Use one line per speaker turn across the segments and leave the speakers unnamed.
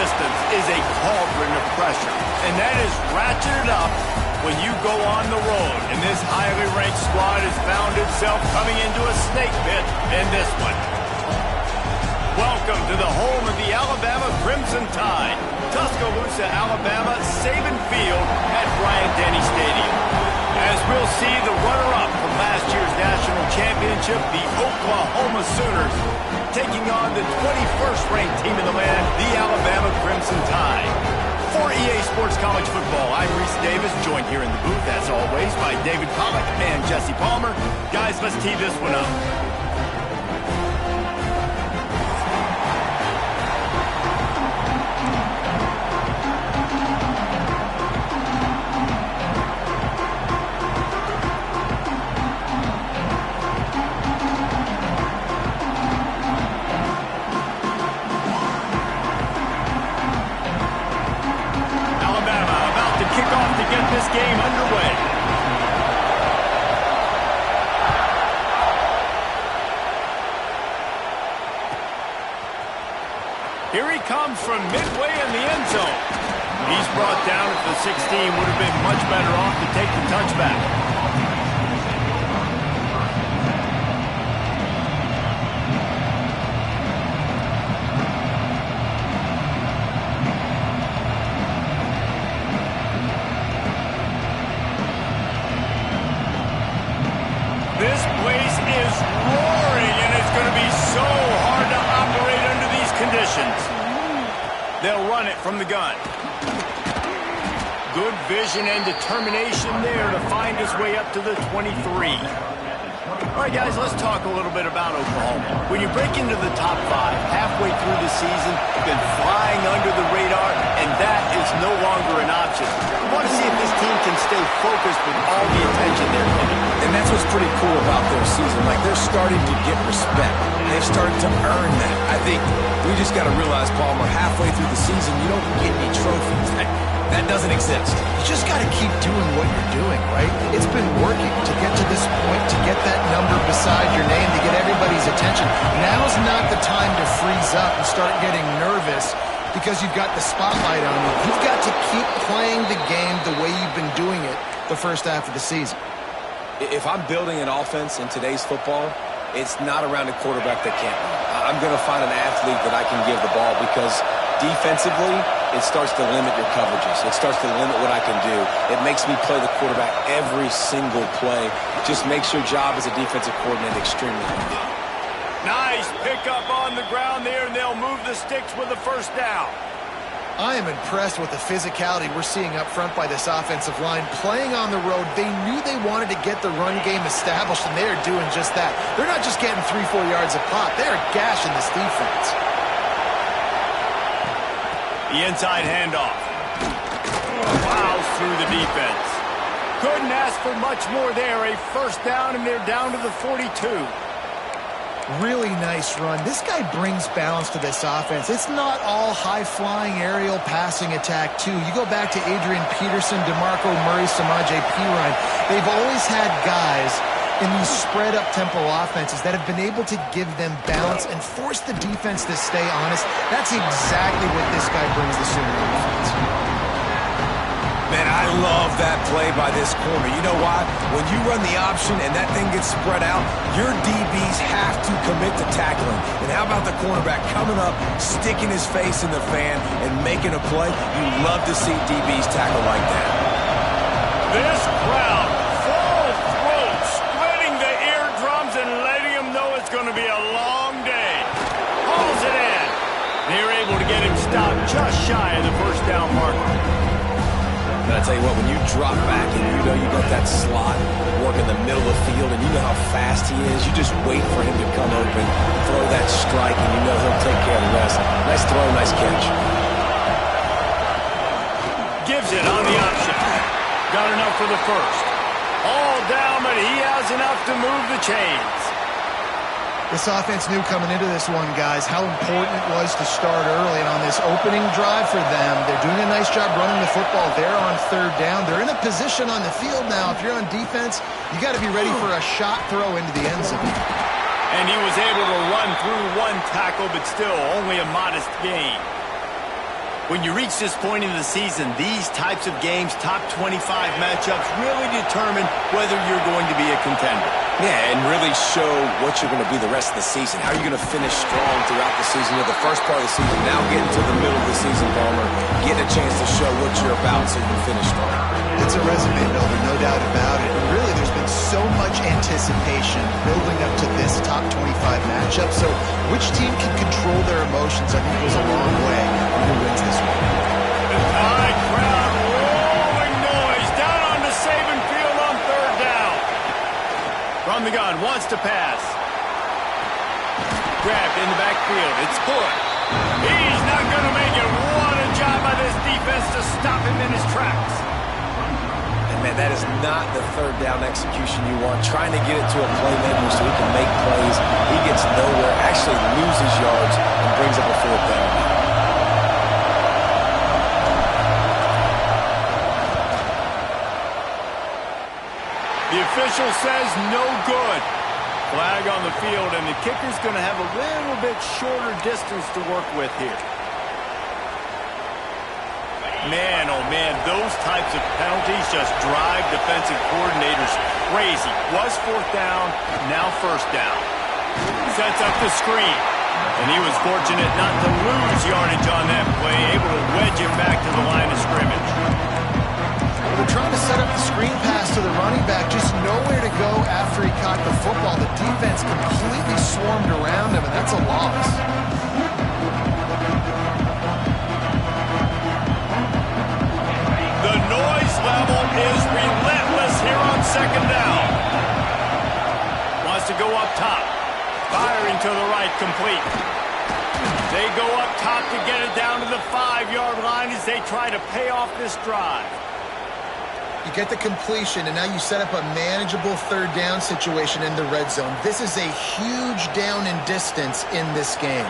distance is a cauldron of pressure, and that is ratcheted up when you go on the road. And this highly ranked squad has found itself coming into a snake pit in this one. Welcome to the home of the Alabama Crimson Tide, Tuscaloosa, Alabama, Saban Field at Bryant-Denny Stadium. As we'll see the runner-up from last year's national championship, the Oklahoma Sooners, taking on the 21st ranked team in the land, the Alabama Crimson Tide. For EA Sports College Football, I'm Reese Davis, joined here in the booth, as always, by David Pollack and Jesse Palmer. Guys, let's tee this one up. This game underway. Here he comes from midway in the end zone. He's brought down at the 16. Would have been much better off to take the touchback. This place is roaring, and it's going to be so hard to operate under these conditions. They'll run it from the gun. Good vision and determination there to find his way up to the 23. All right, guys, let's talk a little bit about Oklahoma. When you break into the top 5 halfway through the season, you've been flying under the radar, and that is no longer an option. You want to see if this team can stay focused with all the attention they're getting.
And that's what's pretty cool about their season. Like, they're starting to get respect. They've started to earn that. I think we just got to realize, Palmer, halfway through the season, you don't get any trophies. That doesn't exist.
You just got to keep doing what you're doing, right? It's been working to get to this point, to get that number beside your name, to get everybody's attention. Now's not the time to freeze up and start getting nervous because you've got the spotlight on you. You've got to keep playing the game the way you've been doing it the first half of the season.
If I'm building an offense in today's football, it's not around a quarterback that can't run. I'm going to find an athlete that I can give the ball because defensively, it starts to limit your coverages. It starts to limit what I can do. It makes me play the quarterback every single play. Just makes your job as a defensive coordinator extremely hard.
Nice pickup on the ground there, and they'll move the sticks with the first down.
I am impressed with the physicality we're seeing up front by this offensive line. Playing on the road, they knew they wanted to get the run game established, and they are doing just that. They're not just getting 3-4 yards a pop. They are gashing this defense.
The inside handoff. Plows through the defense. Couldn't ask for much more there. A first down, and they're down to the 42.
Really nice run. This guy brings balance to this offense. It's not all high-flying aerial passing attack, too. You go back to Adrian Peterson, DeMarco Murray, Samaje Perine. They've always had guys in these spread-up tempo offenses that have been able to give them balance and force the defense to stay honest. That's exactly what this guy brings the Sooner offense.
Man, I love that play by this corner. You know why? When you run the option and that thing gets spread out, your DBs have to commit to tackling. And how about the cornerback coming up, sticking his face in the fan, and making a play? You love to see DBs tackle like that.
This crowd, full throat, splitting the eardrums and letting them know it's going to be a long day. Hauls it in. They're able to get him stopped just shy of the first down marker.
But I tell you what, when you drop back and you know you got that slot work in the middle of the field and you know how fast he is, you just wait for him to come open, throw that strike, and you know he'll take care of the rest. Nice throw, nice catch.
Gives it on the option. Got enough for the first. All down, but he has enough to move the chains.
This offense knew coming into this one, guys, how important it was to start early. And on this opening drive for them, they're doing a nice job running the football. They're on third down. They're in a position on the field now. If you're on defense, you got to be ready for a shot throw into the end zone.
And he was able to run through one tackle, but still only a modest gain. When you reach this point in the season, these types of games, top 25 matchups, really determine whether you're going to be a contender.
Yeah, and really show what you're going to be the rest of the season. How are you going to finish strong throughout the season? The first part of the season, now getting to the middle of the season, Palmer, getting a chance to show what you're about so you can finish strong.
It's a resume builder, no doubt about it. And really, there's been so much anticipation building up to this top 25 matchup. So which team can control their emotions, I think, goes a long way when who wins this one.
The Tide crowd rolling noise down on the Saban field on third down. From the gun, wants to pass. Grabbed in the backfield. It's Hood. He's not going to make it. What a job by this defense to stop him in his tracks.
Man, that is not the third down execution you want. Trying to get it to a playmaker so he can make plays. He gets nowhere, actually loses yards, and brings up a fourth down.
The official says no good. Flag on the field, and the kicker's going to have a little bit shorter distance to work with here. Man, oh man, those types of penalties just drive defensive coordinators crazy. Was fourth down, now first down. Sets up the screen. And he was fortunate not to lose yardage on that play, able to wedge it back to the line of scrimmage.
They're trying to set up the screen pass to the running back, just nowhere to go after he caught the football. The defense completely swarmed around him, and that's a loss.
The noise level is relentless here on second down. Wants to go up top. Firing to the right, complete. They go up top to get it down to the 5-yard line as they try to pay off this drive.
You get the completion, and now you set up a manageable third down situation in the red zone. This is a huge down in distance in this game.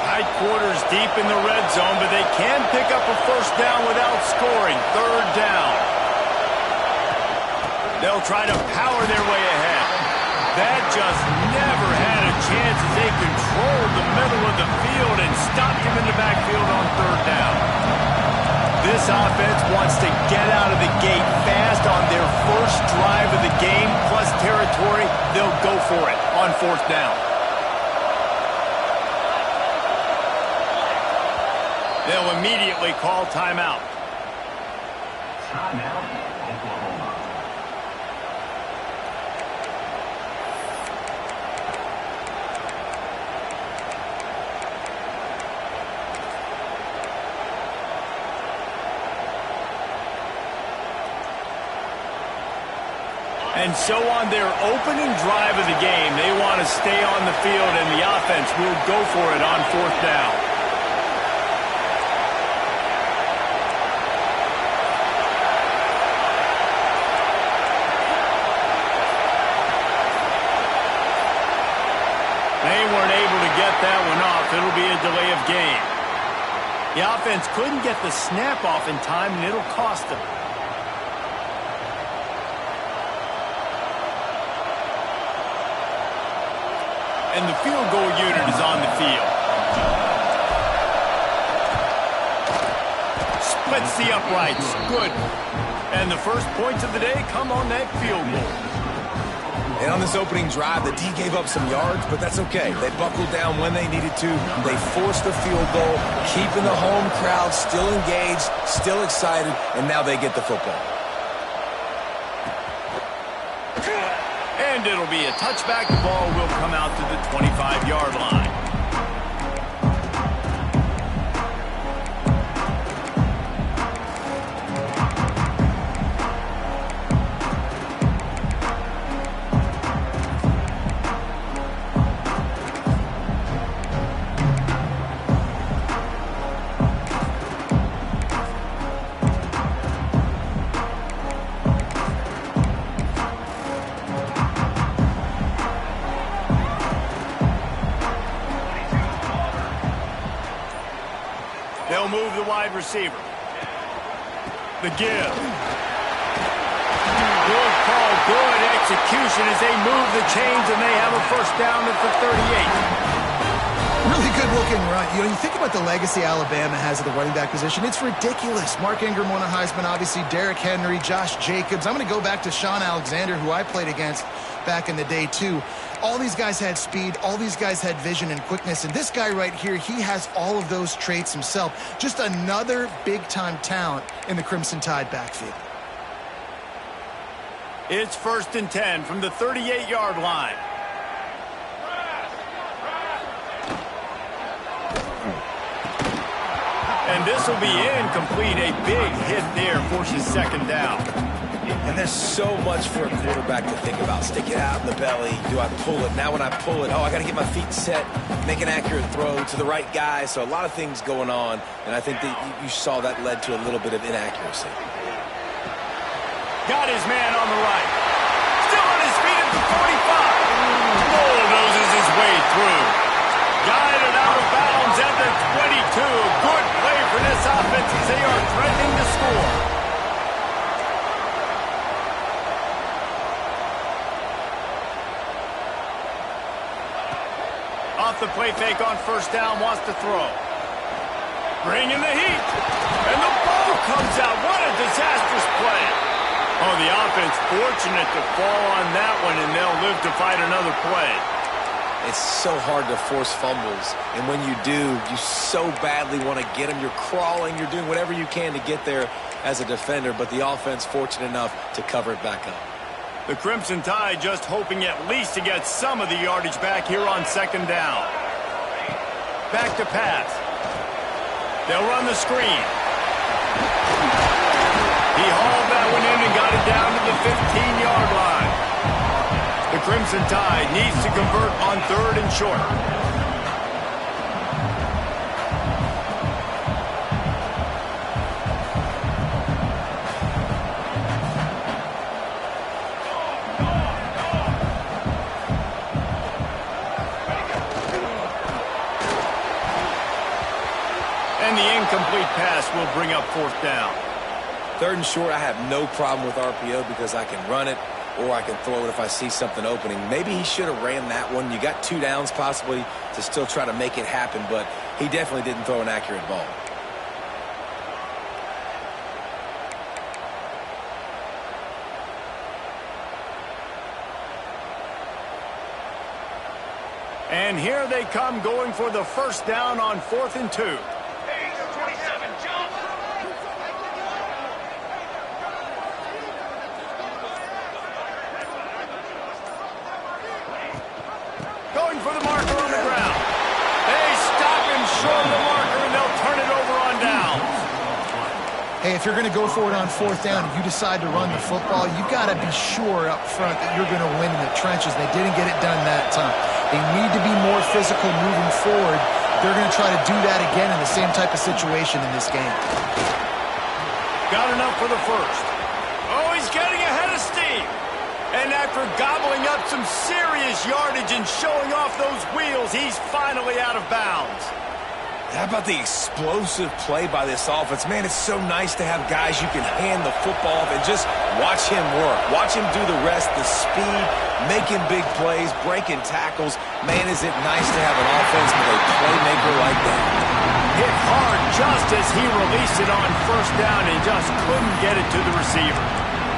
Tight quarters deep in the red zone, but they can pick up a first down without scoring. Third down. They'll try to power their way ahead. That just never had a chance as they controlled the middle of the field and stopped him in the backfield on third down. This offense wants to get out of the gate fast on their first drive of the game, plus territory. They'll go for it on fourth down. They'll immediately call timeout.
Timeout, Oklahoma.
And so on their opening drive of the game, they want to stay on the field, and the offense will go for it on fourth down. They weren't able to get that one off. It'll be a delay of game. The offense couldn't get the snap off in time, and it'll cost them. And the field goal unit is on the field. Splits the uprights. Good. And the first points of the day come on that field goal.
And on this opening drive, the D gave up some yards, but that's okay. They buckled down when they needed to. They forced a field goal, keeping the home crowd still engaged, still excited, and now they get the football.
And it'll be a touchback. The ball will come out to the 25-yard line. They'll move the wide receiver. The give. Good call, good execution as they move the chains, and they have a first down at the 38.
Really good looking run. You know, you think about the legacy Alabama has at the running back position. It's ridiculous. Mark Ingram won a Heisman, obviously. Derrick Henry, Josh Jacobs. I'm going to go back to Sean Alexander, who I played against back in the day, too. All these guys had speed. All these guys had vision and quickness. And this guy right here, he has all of those traits himself. Just another big-time talent in the Crimson Tide backfield.
It's 1st and 10 from the 38-yard line. And this will be incomplete. A big hit there forces 2nd down.
And there's so much for a quarterback to think about. Stick it out in the belly. Do I pull it? Now when I pull it, I got to get my feet set, make an accurate throw to the right guy. So a lot of things going on. And I think that you saw that led to a little bit of inaccuracy.
Got his man on the right. Still on his feet at the 45. Bulldozes his way through. Guided out of bounds at the 22. Good play for this offense as they are threatening to score. Off the play fake on 1st down, wants to throw. Bringing the heat. And the ball comes out. What a disastrous play. Oh, the offense fortunate to fall on that one, and they'll live to fight another play.
It's so hard to force fumbles, and when you do, you so badly want to get them. You're crawling, you're doing whatever you can to get there as a defender, but the offense fortunate enough to cover it back up.
The Crimson Tide just hoping at least to get some of the yardage back here on 2nd down. Back to pass. They'll run the screen. He hauled that one in and got it down to the 15-yard line. The Crimson Tide needs to convert on 3rd and short. And the incomplete pass will bring up 4th down.
3rd and short, I have no problem with RPO because I can run it or I can throw it if I see something opening. Maybe he should have ran that one. You got 2 downs possibly to still try to make it happen, but he definitely didn't throw an accurate ball.
And here they come going for the 1st down on 4th and 2. Going for the marker on the ground. They stop him short of the marker, and they'll turn it over on downs.
Hey, if you're going to go for it on 4th down and you decide to run the football, you've got to be sure up front that you're going to win in the trenches. They didn't get it done that time. They need to be more physical moving forward. They're going to try to do that again in the same type of situation in this game.
Got enough for the 1st. Oh, he's getting ahead of steam. And after gobbling up some serious yardage and showing off those wheels, he's finally out of bounds.
How about the explosive play by this offense? Man, it's so nice to have guys you can hand the football off and just watch him work. Watch him do the rest, the speed, making big plays, breaking tackles. Man, is it nice to have an offense with a playmaker like that.
Hit hard just as he released it on 1st down and just couldn't get it to the receiver.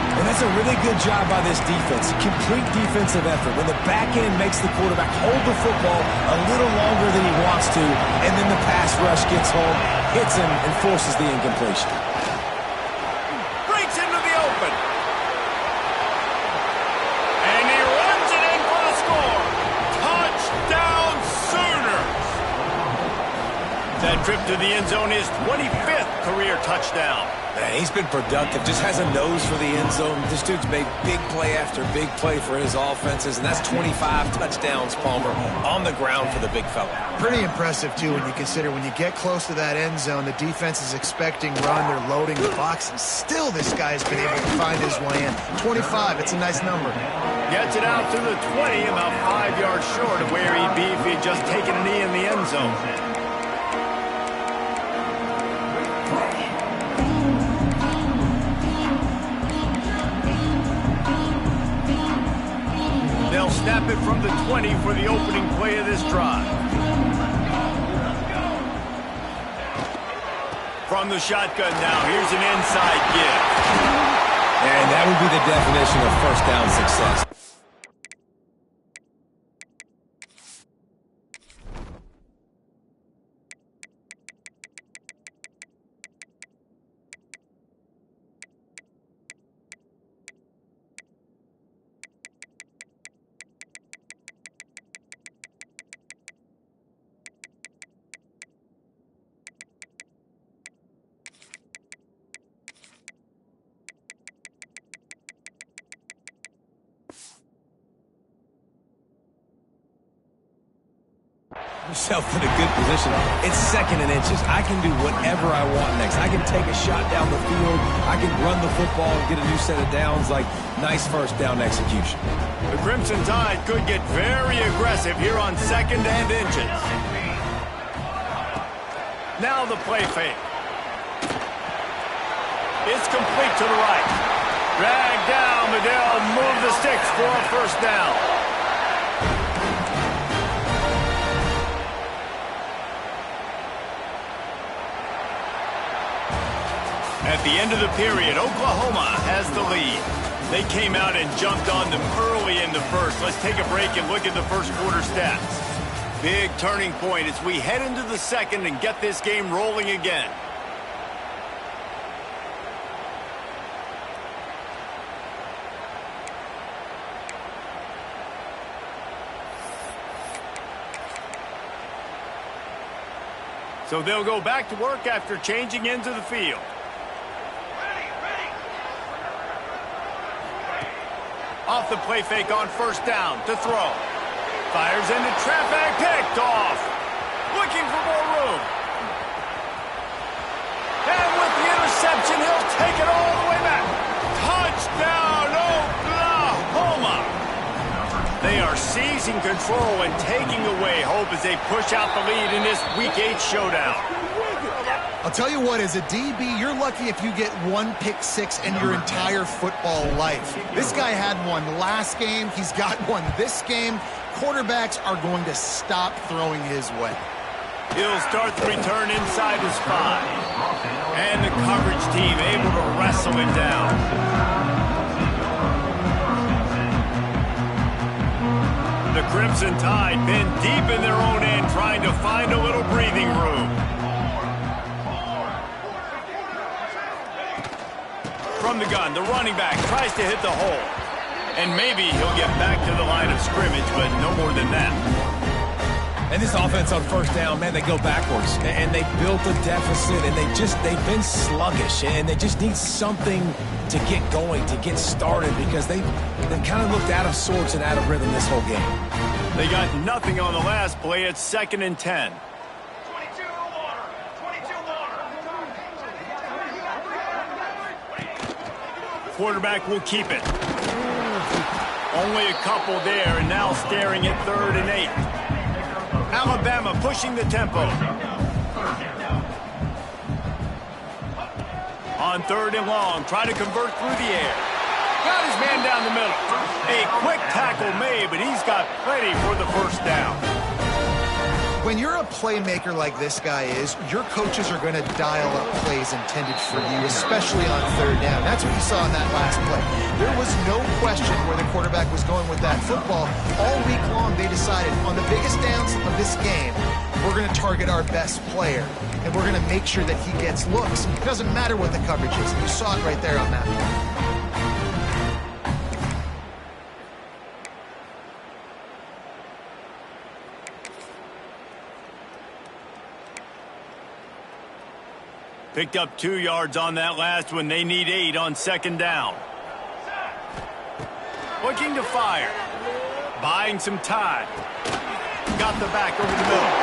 And that's a really good job by this defense. Complete defensive effort. When the back end makes the quarterback hold the football a little longer than he wants to, and then the pass rush gets home, hits him, and forces the incompletion.
Breaks into the open. And he runs it in for the score. Touchdown Sooners. That trip to the end zone is 25th career touchdown.
Man, he's been productive, just has a nose for the end zone. This dude's made big play after big play for his offenses, and that's 25 touchdowns, Palmer, on the ground for the big fella.
Pretty impressive, too, when you consider when you get close to that end zone, the defense is expecting run, they're loading the box, and still this guy's been able to find his way in. 25, it's a nice number.
Gets it out to the 20, about 5 yards short of where he'd be if he'd just taken a knee in the end zone. They'll snap it from the 20 for the opening play of this drive. From the shotgun now, here's an inside give.
And that would be the definition of first down success. Yourself in a good position. It's 2nd and inches. I can do whatever I want next. I can take a shot down the field. I can run the football and get a new set of downs. Like, nice first down execution.
The Crimson Tide could get very aggressive here on 2nd and inches. Now the play fake. It's complete to the right. Drag down. Medill move the sticks for a first down. At the end of the period, Oklahoma has the lead. They came out and jumped on them early in the first. Let's take a break and look at the first quarter stats. Big turning point as we head into the second and get this game rolling again. So they'll go back to work after changing into the field. Off the play fake on first down to throw. Fires into traffic, picked off. Looking for more room. And with the interception, he'll take it all the way back. Touchdown, Oklahoma. They are seizing control and taking away hope as they push out the lead in this Week 8 showdown.
I'll tell you what, as a DB, you're lucky if you get 1 pick six in your entire football life. This guy had one last game. He's got one this game. Quarterbacks are going to stop throwing his way.
He'll start the return inside his 5. And the coverage team able to wrestle him down. The Crimson Tide been deep in their own end trying to find a little breathing room. From the gun, the running back tries to hit the hole. And maybe he'll get back to the line of scrimmage, but no more than that.
And this offense on first down, man, they go backwards. And they built a deficit, and they've been sluggish. And they just need something to get going, to get started, because they kind of looked out of sorts and out of rhythm this whole game.
They got nothing on the last play. It's 2nd and 10. Quarterback will keep it. Only a couple there, and now staring at 3rd and 8. Alabama pushing the tempo. On 3rd and long, trying to convert through the air. Got his man down the middle. A quick tackle made, but he's got plenty for the first down.
When you're a playmaker like this guy is, your coaches are going to dial up plays intended for you, especially on 3rd down. That's what you saw in that last play. There was no question where the quarterback was going with that football. All week long, they decided on the biggest downs of this game, we're going to target our best player, and we're going to make sure that he gets looks. It doesn't matter what the coverage is. You saw it right there on that play.
Picked up 2 yards on that last one. They need 8 on 2nd down. Looking to fire. Buying some time. Got the back over the middle.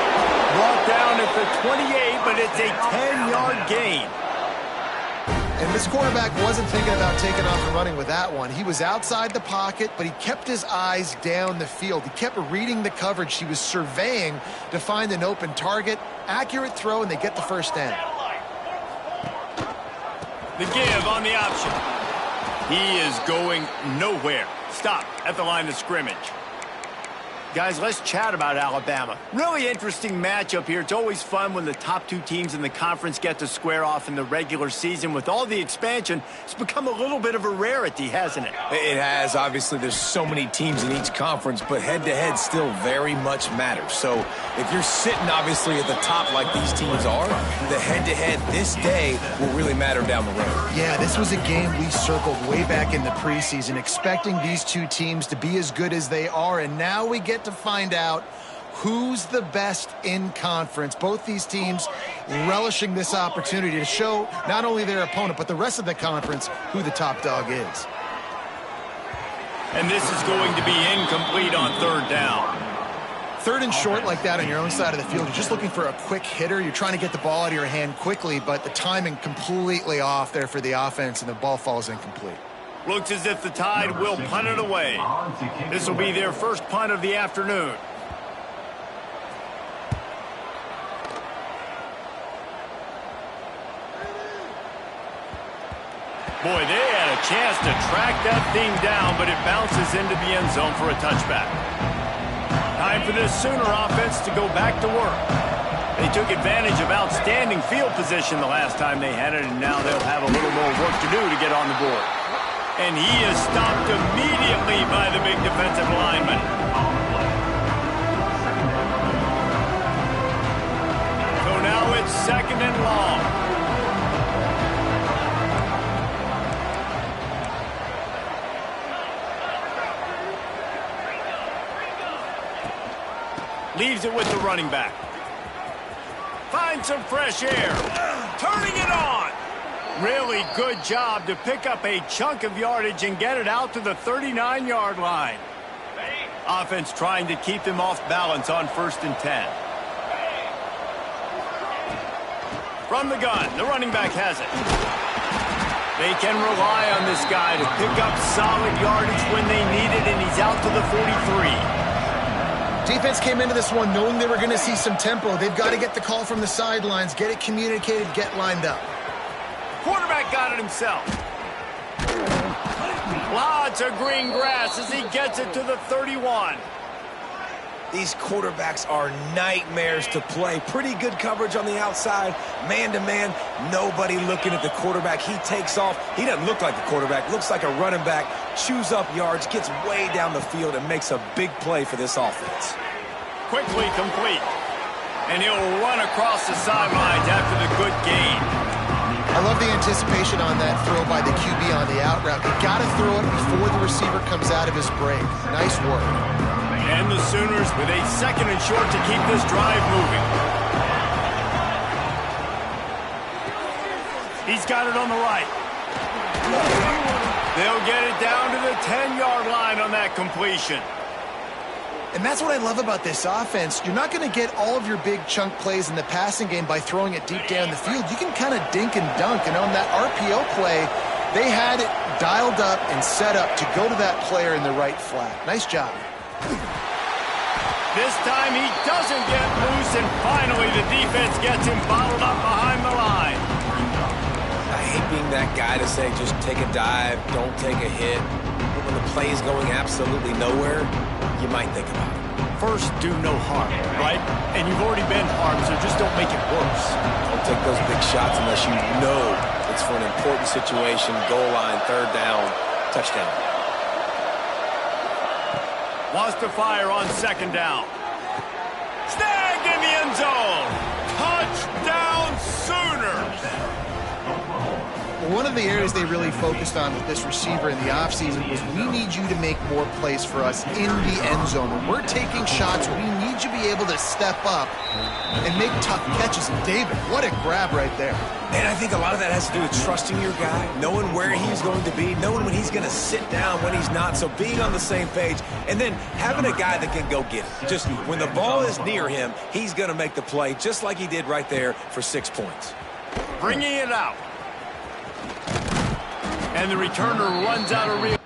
Brought down at the 28, but it's a 10-yard gain.
And this quarterback wasn't thinking about taking off and running with that one. He was outside the pocket, but he kept his eyes down the field. He kept reading the coverage. He was surveying to find an open target. Accurate throw, and they get the first down.
The give on the option. He is going nowhere. Stop at the line of scrimmage. Guys, let's chat about Alabama. Really interesting matchup here. It's always fun when the top two teams in the conference get to square off in the regular season. With all the expansion, it's become a little bit of a rarity, hasn't it?
It has. Obviously, there's so many teams in each conference, but head-to-head still very much matters. So if you're sitting, obviously, at the top like these teams are, the head-to-head this day will really matter down the road.
Yeah, this was a game we circled way back in the preseason, expecting these two teams to be as good as they are, and now we get to find out who's the best in conference. Both these teams relishing this opportunity to show not only their opponent, but the rest of the conference who the top dog is.
And this is going to be incomplete on third down.
Third and short like that on your own side of the field, you're just looking for a quick hitter. You're trying to get the ball out of your hand quickly, but the timing completely off there for the offense, and the ball falls incomplete.
Looks as if the Tide will punt it away. This will be their first punt of the afternoon. Boy, they had a chance to track that thing down, but it bounces into the end zone for a touchback. Time for this Sooner offense to go back to work. They took advantage of outstanding field position the last time they had it, and now they'll have a little more work to do to get on the board. And he is stopped immediately by the big defensive lineman. So now it's second and long. Leaves it with the running back. Finds some fresh air. Turning it on. Really good job to pick up a chunk of yardage and get it out to the 39-yard line. Offense trying to keep them off balance on 1st and 10. From the gun, the running back has it. They can rely on this guy to pick up solid yardage when they need it, and he's out to the 43.
Defense came into this one knowing they were going to see some tempo. They've got to get the call from the sidelines, get it communicated, get lined up.
Quarterback got it himself. Lots of green grass as he gets it to the 31.
These quarterbacks are nightmares to play. Pretty good coverage on the outside. Man-to-man, nobody looking at the quarterback. He takes off. He doesn't look like the quarterback. Looks like a running back. Chews up yards, gets way down the field, and makes a big play for this offense.
Quickly complete. And he'll run across the sidelines after the good gain.
I love the anticipation on that throw by the QB on the out route. You got to throw it before the receiver comes out of his break. Nice work.
And the Sooners with a second and short to keep this drive moving. He's got it on the right. They'll get it down to the 10-yard line on that completion.
And that's what I love about this offense. You're not going to get all of your big chunk plays in the passing game by throwing it deep down the field. You can kind of dink and dunk. And on that RPO play, they had it dialed up and set up to go to that player in the right flat. Nice job.
This time he doesn't get loose, and finally the defense gets him bottled up behind the line.
I hate being that guy to say just take a dive, don't take a hit. But when the play is going absolutely nowhere, you might think about it.
First, do no harm, right? And you've already been harmed, so just don't make it worse.
Don't take those big shots unless you know it's for an important situation, goal line, third down, touchdown.
Wants to fire on second down. Snagged in the end zone. Touchdown Sooners.
One of the areas they really focused on with this receiver in the offseason was we need you to make more plays for us in the end zone. When we're taking shots, we need you to be able to step up and make tough catches. And David, what a grab right there.
And I think a lot of that has to do with trusting your guy, knowing where he's going to be, knowing when he's going to sit down, when he's not. So being on the same page, and then having a guy that can go get it. Just when the ball is near him, he's going to make the play, just like he did right there for 6 points.
Bringing it out. And the returner runs out of real.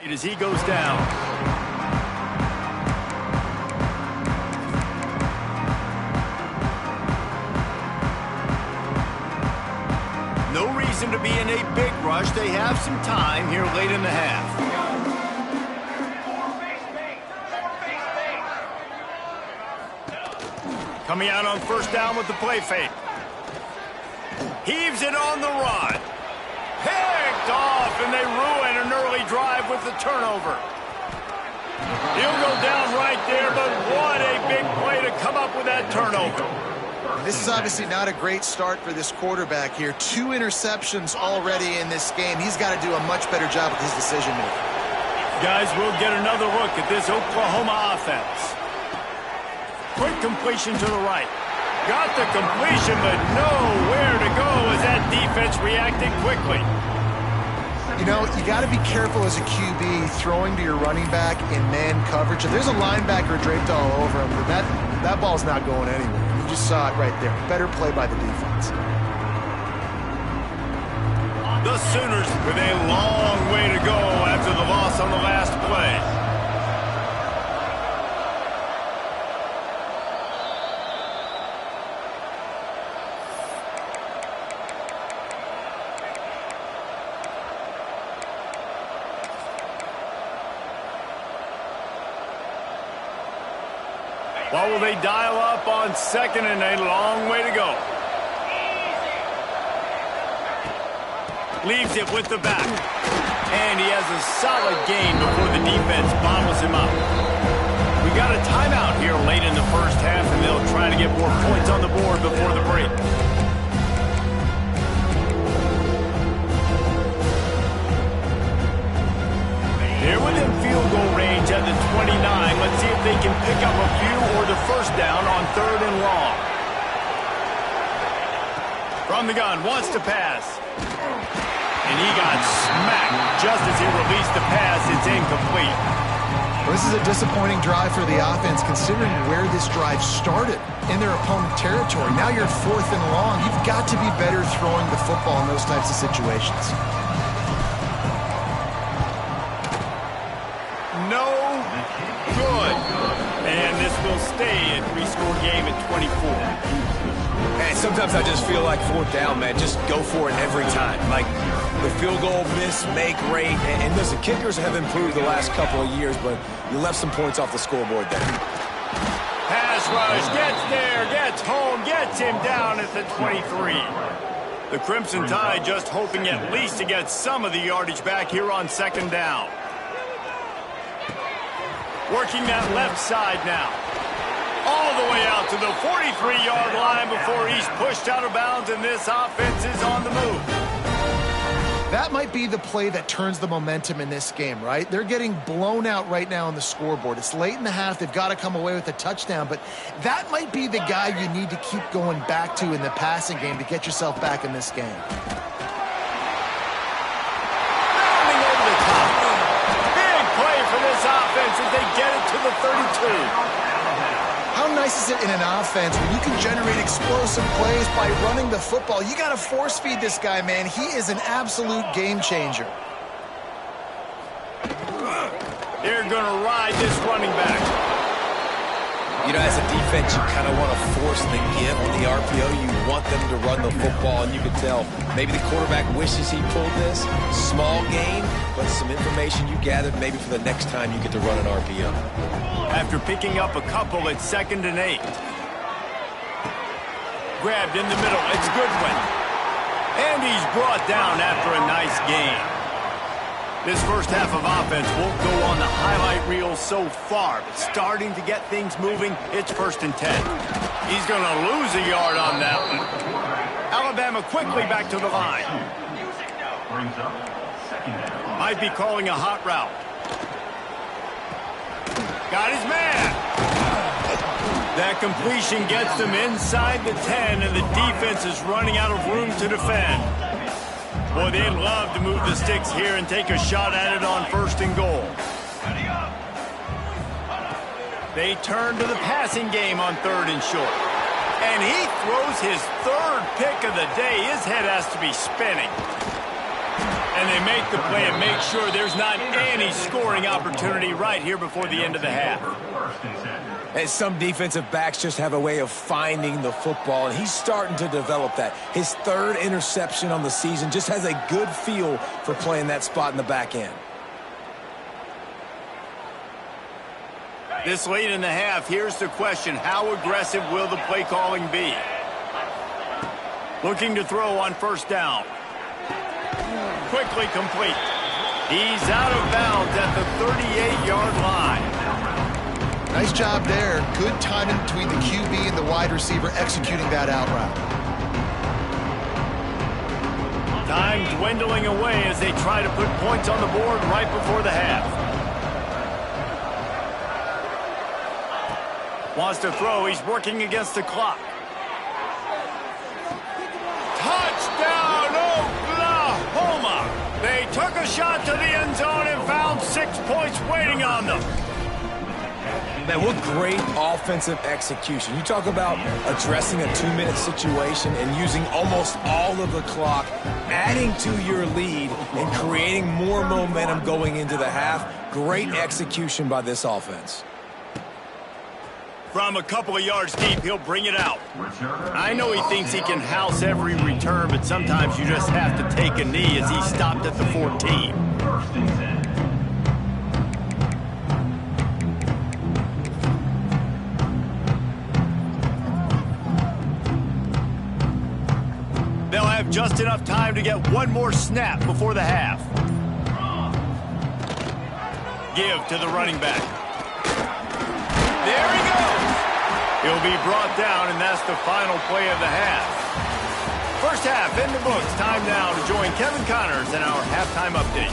As he goes down. No reason to be in a big rush. They have some time here late in the half. Coming out on first down with the play fake. Heaves it on the run. Picked off, and they ruin an early drive with the turnover. He'll go down right there, but what a big play to come up with that turnover.
This is obviously not a great start for this quarterback here. 2 interceptions already in this game. He's got to do a much better job with his decision making.
Guys, we'll get another look at this Oklahoma offense. Quick completion to the right. Got the completion, but nowhere to go as that defense reacted quickly.
You know, you got to be careful as a QB throwing to your running back in man coverage. If there's a linebacker draped all over him, that ball's not going anywhere. You just saw it right there. Better play by the defense.
The Sooners with a long way to go after the loss on the last play. What will they dial up on second and a long way to go? Leaves it with the back. And he has a solid gain before the defense bottles him up. We got a timeout here late in the first half, and they'll try to get more points on the board before the break. They're within field goal range at the 29. Let's see if they can pick up a few or the first down on 3rd and long. From the gun, wants to pass. And he got smacked just as he released the pass. It's incomplete.
Well, this is a disappointing drive for the offense considering where this drive started in their opponent territory. Now you're 4th and long. You've got to be better throwing the football in those types of situations.
No good. And this will stay a 3-score game at 24.
And sometimes I just feel like 4th down, man. Just go for it every time. Like the field goal miss, make rate. And listen, kickers have improved the last couple of years, but you left some points off the scoreboard there.
Pass rush, gets there, gets home, gets him down at the 23. The Crimson Tide just hoping at least to get some of the yardage back here on 2nd down. Working that left side now. All the way out to the 43-yard line before he's pushed out of bounds, and this offense is on the move.
That might be the play that turns the momentum in this game, right? They're getting blown out right now on the scoreboard. It's late in the half. They've got to come away with a touchdown, but that might be the guy you need to keep going back to in the passing game to get yourself back in this game.
Rounding over the top. Big play for this offense as they get it to the 32.
How nice is it in an offense when you can generate explosive plays by running the football? You got to force feed this guy, man. He is an absolute game changer.
They're going to ride this running back.
You know, as a defense, you kind of want to force the give on the RPO. You want them to run the football, and you can tell maybe the quarterback wishes he pulled this. Small gain, but some information you gathered maybe for the next time you get to run an RPO.
After picking up a couple at 2nd and 8. Grabbed in the middle. It's Goodwin. And he's brought down after a nice gain. This first half of offense won't go on the highlight reel so far, but starting to get things moving, it's 1st and 10. He's going to lose a yard on that one. Alabama quickly back to the line. Might be calling a hot route. Got his man. That completion gets them inside the 10, and the defense is running out of room to defend. Boy, they'd love to move the sticks here and take a shot at it on 1st and goal. They turn to the passing game on 3rd and short. And he throws his 3rd pick of the day. His head has to be spinning. And they make the play and make sure there's not any scoring opportunity right here before the end of the half.
And some defensive backs just have a way of finding the football, and he's starting to develop that. His third interception on the season, just has a good feel for playing that spot in the back end.
This late in the half, here's the question: how aggressive will the play calling be? Looking to throw on first down. Quickly complete. He's out of bounds at the 38-yard line.
Nice job there. Good timing between the QB and the wide receiver executing that out route.
Time dwindling away as they try to put points on the board right before the half. Wants to throw. He's working against the clock. Touchdown, Oklahoma! They took a shot to the end zone and found 6 points waiting on them.
Man, what great offensive execution. You talk about addressing a 2-minute situation and using almost all of the clock, adding to your lead and creating more momentum going into the half. Great execution by this offense.
From a couple of yards deep, he'll bring it out. I know he thinks he can house every return, but sometimes you just have to take a knee as he stopped at the 14. They'll have just enough time to get one more snap before the half. Give to the running back. There he goes. He'll be brought down, and that's the final play of the half. First half in the books. Time now to join Kevin Connors in our halftime update.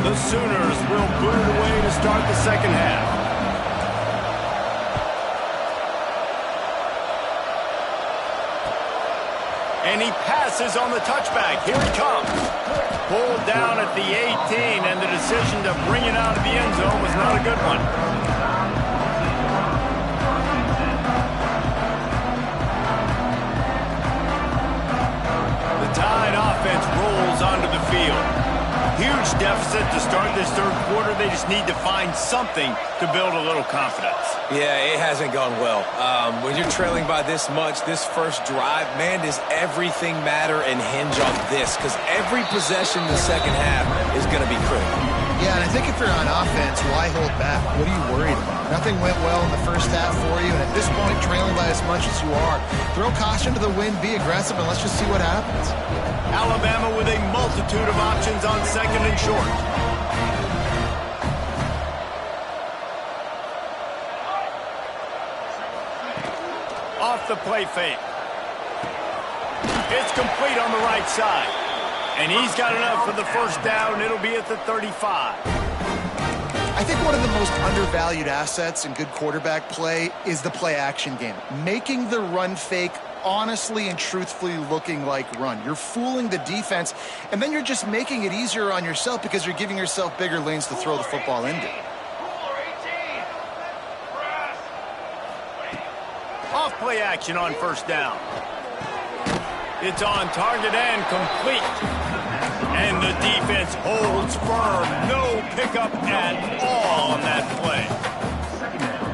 The Sooners will boot it away to start the second half. And he passes on the touchback. Here it comes. Pulled down at the 18, and the decision to bring it out of the end zone was not a good one. The Tide offense rolls onto the field. Huge deficit to start this third quarter. They just need to find something to build a little confidence.
Yeah, it hasn't gone well. When you're trailing by this much, this first drive, man, does everything matter and hinge on this? Because every possession in the second half is going to be critical.
Yeah, and I think if you're on offense, why hold back? What are you worried about? Nothing went well in the first half for you, and at this point, trailing by as much as you are, throw caution to the wind, be aggressive, and let's just see what happens.
Alabama with a multitude of options on second and short. Off the play fake. It's complete on the right side. And he's got enough for the first down. It'll be at the 35.
I think one of the most undervalued assets in good quarterback play is the play action game. Making the run fake honestly and truthfully looking like run. You're fooling the defense, and then you're just making it easier on yourself because you're giving yourself bigger lanes to throw the football into.
Off play action on first down. It's on target and complete. And the defense holds firm. No pickup at all on that play.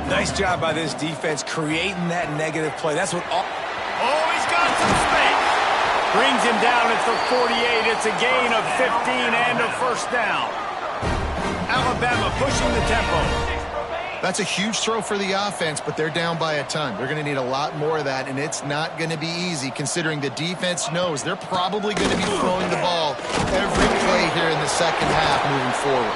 Nice job by this defense creating that negative play. That's what all...
Oh, he's got some space. Brings him down at the 48. It's a gain of 15 and a first down. Alabama pushing the tempo.
That's a huge throw for the offense, but they're down by a ton. They're going to need a lot more of that, and it's not going to be easy considering the defense knows they're probably going to be throwing the ball every play here in the second half moving forward.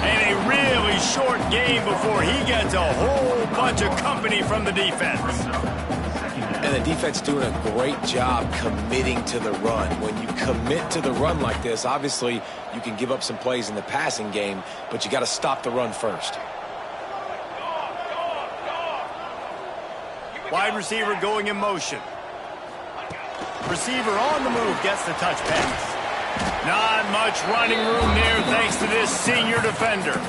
And a really short game before he gets a whole bunch of company from the defense.
And the defense doing a great job committing to the run. When you commit to the run like this, obviously you can give up some plays in the passing game, but you got to stop the run first.
Wide receiver going in motion. Receiver on the move gets the touch pass. Not much running room there thanks to this senior defender.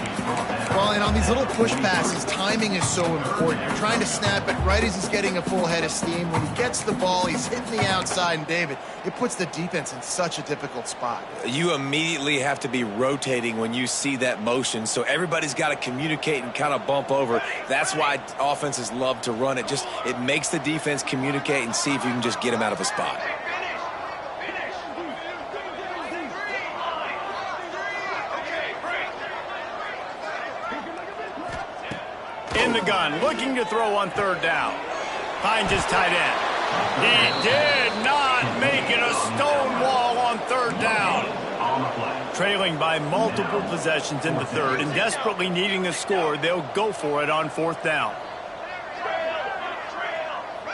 Well, and on these little push passes, timing is so important. You're trying to snap it right as he's getting a full head of steam. When he gets the ball, he's hitting the outside, and David, it puts the defense in such a difficult spot.
You immediately have to be rotating when you see that motion, so everybody's got to communicate and kind of bump over. That's why offenses love to run it. It makes the defense communicate and see if you can just get him out of a spot.
In the gun, looking to throw on third down. Finds his tight end. He did not make it a stone wall on third down. Trailing by multiple possessions in the third and desperately needing a score, they'll go for it on fourth down.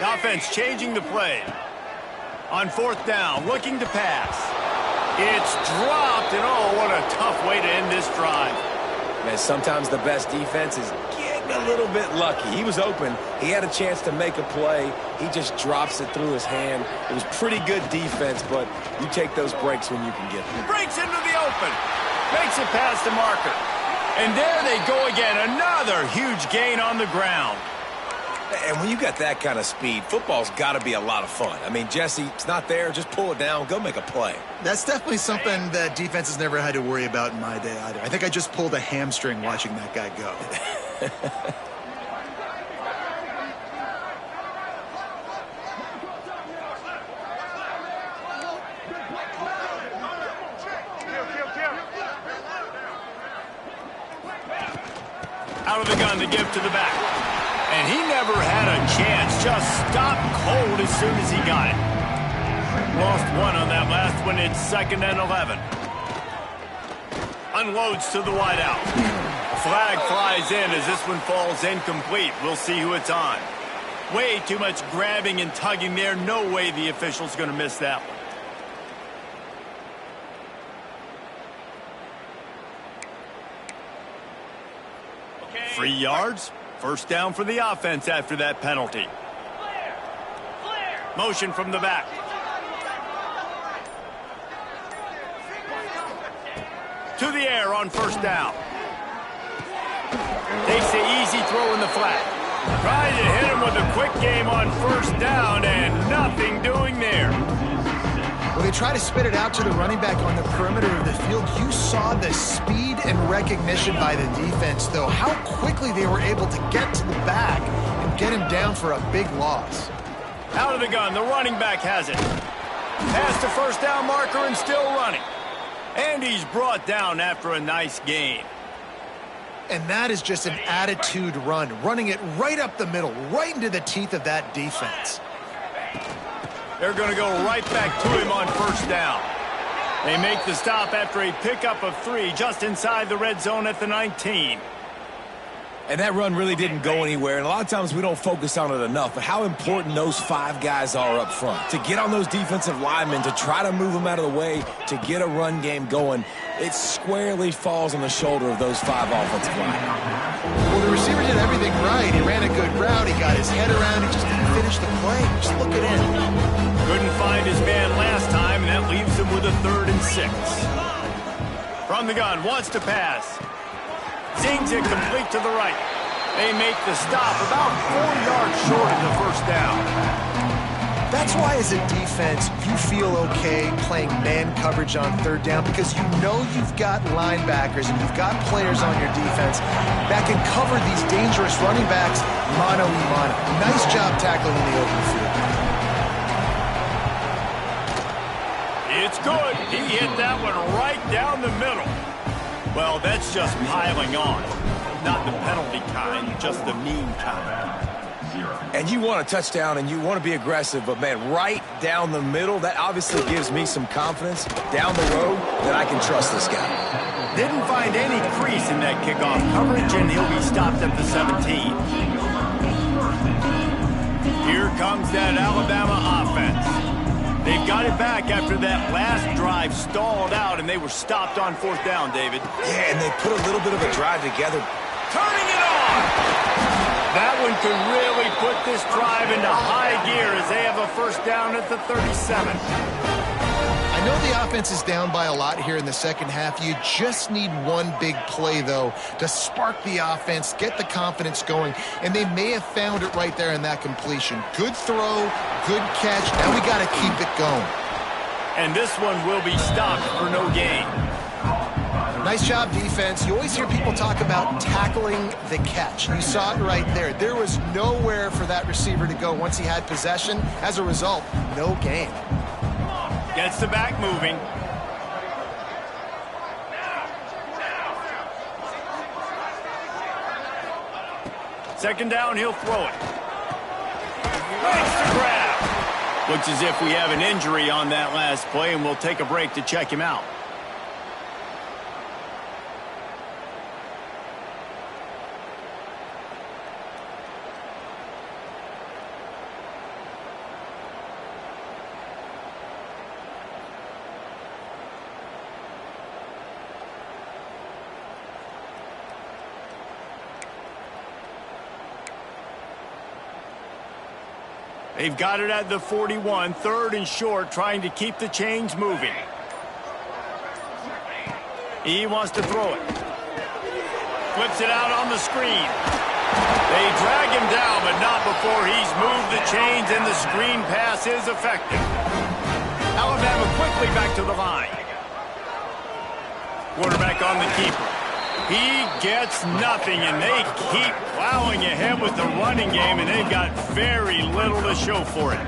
The offense changing the play. On fourth down, looking to pass. It's dropped, and oh, what a tough way to end this drive.
Man, sometimes the best defense is getting a little bit lucky. He was open. He had a chance to make a play. He just drops it through his hand. It was pretty good defense, but you take those breaks when you can get them.
Breaks into the open. Makes it past the marker. And there they go again. Another huge gain on the ground.
And when you got that kind of speed, football's got to be a lot of fun. I mean, Jesse, it's not there. Just pull it down. Go make a play.
That's definitely something that defense has never had to worry about in my day either. I think I just pulled a hamstring watching that guy go.
Out of the gun to give to the back. And he never had a chance. Just stopped cold as soon as he got it. Lost one on that last one. It's 2nd and 11. Unloads to the wideout. Flag flies in as this one falls incomplete. We'll see who it's on. Way too much grabbing and tugging there. No way the official's going to miss that one. 3 yards. First down for the offense after that penalty. Motion from the back. To the air on first down. Takes the easy throw in the flat. Trying to hit him with a quick game on first down, and nothing doing there.
When they try to spit it out to the running back on the perimeter of the field, you saw the speed and recognition by the defense, though, how quickly they were able to get to the back and get him down for a big loss.
Out of the gun, the running back has it. Past the first down marker and still running. And he's brought down after a nice gain.
And that is just an attitude run, running it right up the middle, right into the teeth of that defense.
They're going to go right back to him on first down. They make the stop after a pickup of 3 just inside the red zone at the 19.
And that run really didn't go anywhere, and a lot of times we don't focus on it enough, but how important those 5 guys are up front. To get on those defensive linemen, to try to move them out of the way, to get a run game going, it squarely falls on the shoulder of those 5 offensive linemen.
Well, the receiver did everything right. He ran a good route. He got his head around. He just didn't finish the play. Just look at him.
Couldn't find his man last time, and that leaves him with a 3rd and 6. From the gun, wants to pass. Zings it complete to the right. They make the stop about 4 yards short of the first down.
That's why, as a defense, you feel okay playing man coverage on 3rd down, because you know you've got linebackers and you've got players on your defense that can cover these dangerous running backs mano a mano. Nice job tackling in the open field.
It's good. He hit that one right down the middle. Well, that's just piling on. Not the penalty kind, just the mean kind.
And you want a touchdown and you want to be aggressive, but, man, right down the middle, that obviously gives me some confidence down the road that I can trust this guy.
Didn't find any crease in that kickoff coverage, and he'll be stopped at the 17. Here comes that Alabama offense. They've got it back after that last drive stalled out, and they were stopped on 4th down, David.
Yeah, and they put a little bit of a drive together.
Turning it on! That one could really put this drive into high gear as they have a first down at the 37.
I know the offense is down by a lot here in the second half. You just need one big play, though, to spark the offense, get the confidence going, and they may have found it right there in that completion. Good throw, good catch. Now we got to keep it going.
And this one will be stopped for no gain.
Nice job, defense. You always hear people talk about tackling the catch. You saw it right there. There was nowhere for that receiver to go once he had possession. As a result, no gain.
Gets the back moving. Second down, he'll throw it. Makes the grab. Looks as if we have an injury on that last play, and we'll take a break to check him out. They've got it at the 41, third and short, trying to keep the chains moving. He wants to throw it. Flips it out on the screen. They drag him down, but not before he's moved the chains, and the screen pass is effective. Alabama quickly back to the line. Quarterback on the keeper. He gets nothing, and they keep plowing ahead with the running game, and they've got very little to show for it.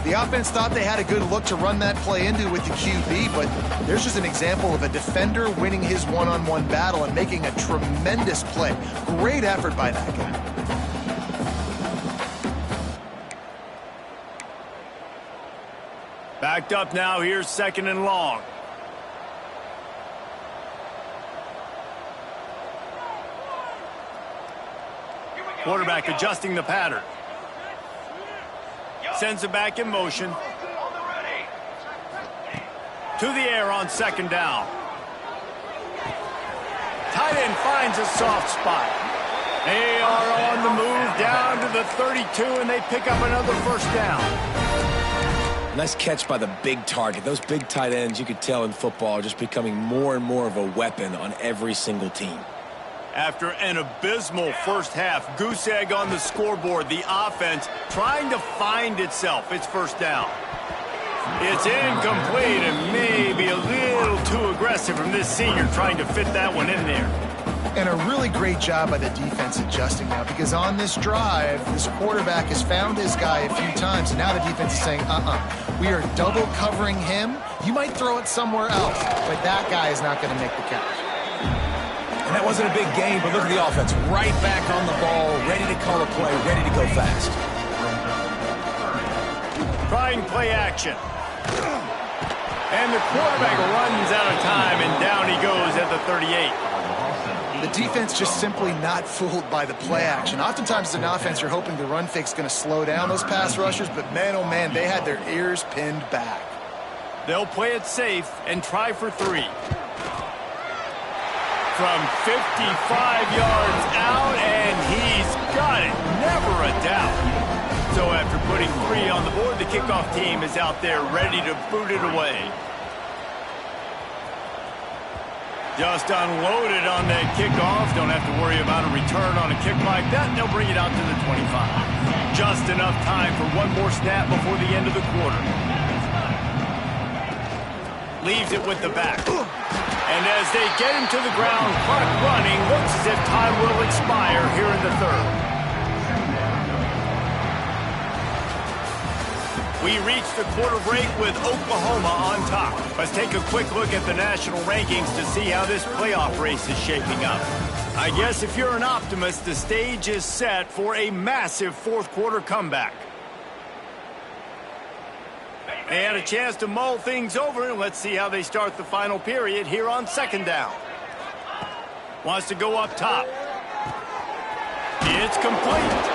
The offense thought they had a good look to run that play into with the QB, but there's just an example of a defender winning his one-on-one battle and making a tremendous play. Great effort by that guy.
Backed up now, here's second and long. Quarterback adjusting the pattern. Sends it back in motion. To the air on second down. Tight end finds a soft spot. They are on the move down to the 32, and they pick up another first down.
Nice catch by the big target. Those big tight ends, you could tell in football, are just becoming more and more of a weapon on every single team.
After an abysmal first half, goose egg on the scoreboard, the offense trying to find itself. It's first down. It's incomplete and maybe a little too aggressive from this senior trying to fit that one in there.
And a really great job by the defense adjusting now, because on this drive, this quarterback has found his guy a few times, and now the defense is saying, we are double covering him. You might throw it somewhere else, but that guy is not going to make the catch.
And that wasn't a big game, but look at the offense. Right back on the ball, ready to call a play, ready to go fast.
Trying play action. And the quarterback runs out of time, and down he goes at the 38.
The defense just simply not fooled by the play action. Oftentimes as an offense, you're hoping the run fake's going to slow down those pass rushers, but man, oh man, they had their ears pinned back.
They'll play it safe and try for three. From 55 yards out, and he's got it. Never a doubt. So after putting 3 on the board, the kickoff team is out there ready to boot it away. Just unloaded on that kickoff. Don't have to worry about a return on a kick like that. They'll bring it out to the 25. Just enough time for one more snap before the end of the quarter. Leaves it with the back. And as they get him to the ground, clock running, looks as if time will expire here in the third. We reach the quarter break with Oklahoma on top. Let's take a quick look at the national rankings to see how this playoff race is shaping up. I guess if you're an optimist, the stage is set for a massive fourth quarter comeback. They had a chance to mull things over, and let's see how they start the final period here on second down. Wants to go up top. It's complete.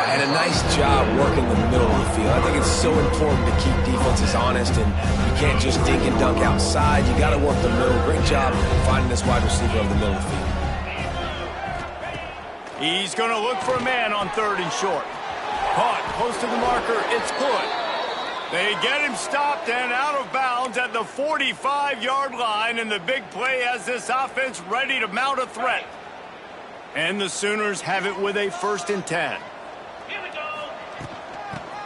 And a nice job working the middle of the field. I think it's so important to keep defenses honest, and you can't just dink and dunk outside. You got to work the middle. Great job finding this wide receiver over the middle of the field.
He's going to look for a man on third and short. Caught close to the marker. It's good. They get him stopped and out of bounds at the 45-yard line, and the big play has this offense ready to mount a threat. And the Sooners have it with a 1st and 10.
Here we go.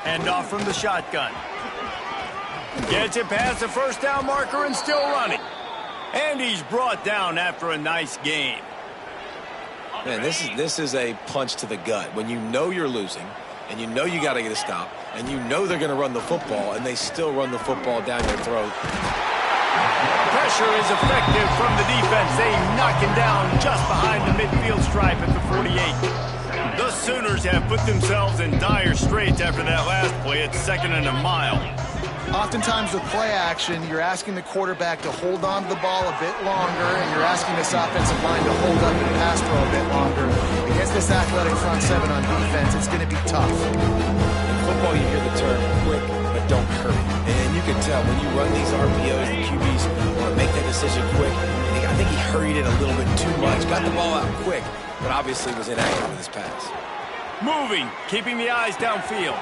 Hand off from the shotgun. Gets it past the 1st down marker and still running. And he's brought down after a nice gain.
Man, this is a punch to the gut. When you know you're losing, and you know you got to get a stop, and you know they're going to run the football, and they still run the football down your throat.
Pressure is effective from the defense. They knock him down just behind the midfield stripe at the 48. The Sooners have put themselves in dire straits after that last play at 2nd and a mile.
Oftentimes with play action, you're asking the quarterback to hold on to the ball a bit longer, and you're asking this offensive line to hold up and pass throw a bit longer. Against this athletic front seven on defense, it's going to be tough.
In football, you hear the term quick, but don't hurry. And you can tell when you run these RPOs, the QBs want to make that decision quick. And I think he hurried it a little bit too much, got the ball out quick, but obviously was inaccurate with his pass.
Moving, keeping the eyes downfield.